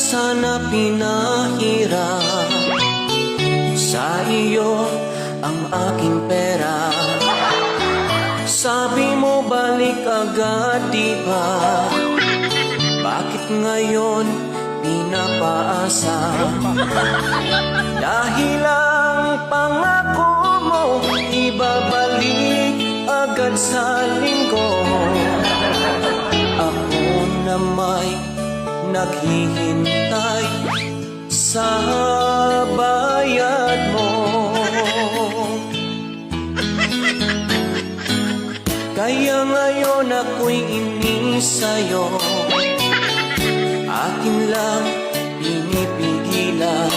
sana pinahirap sa iyo ang aking pera. Sabi mo balik agad, di ba? Bakit ngayon pinapaasa? Dahil ang pangako mo ibabalik agad sa linggo. Ako na may naghihintay sa bayad mo. Kaya ngayon ako'y inis sa'yo, akin lang pinipigilan.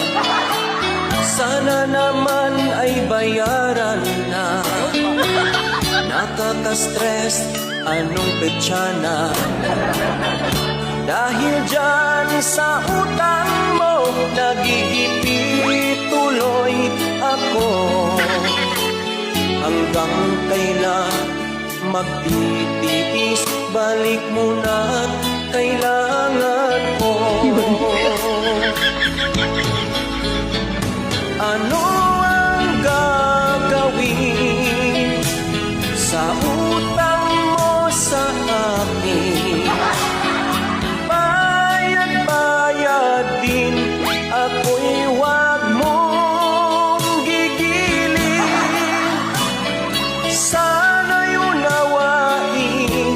Sana naman ay bayaran na. Nakaka-stress, anong petsa na? Dahil dyan sa utang mo, nagigipit tuloy ako. Hanggang kailan magtitiis, balik mo na, kailangan ko. Ano ang gagawin sa utang mo sa akin? Bayad din, ako'y wag mong gigilin. Sana'y unawain,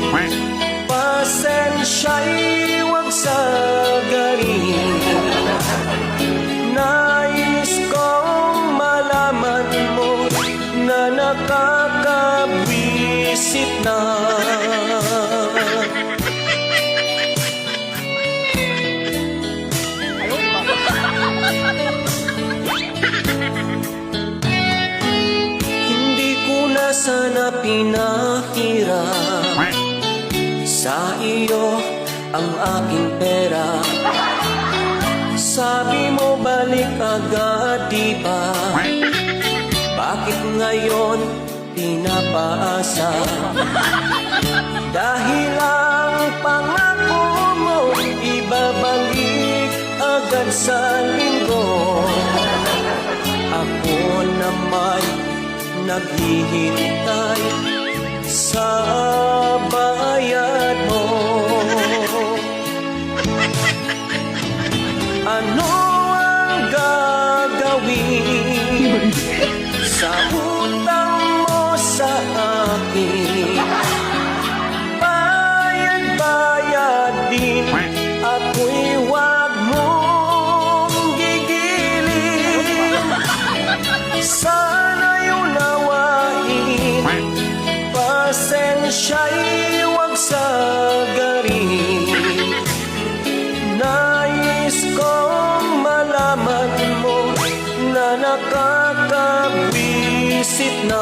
pasensya'y wag sagarin. Nais kong malaman mo na nakakabwisit na. Hindi ko na sana pinahirap sa iyo ang aking pera. Sabi mo balik agad, di ba? Bakit ngayon pinapaasa? Dahil ang pangako mo ibabalik agad sa linggo. Ako na may naghihintay sa bayad mo. Ano ang gagawin sa utang mo sa akin? Bayad din, ako'y wag mong gigilin. Sana'y unawain, pasensya'y wag sagarin. Nais kong malaman mo na nakakabwisit na.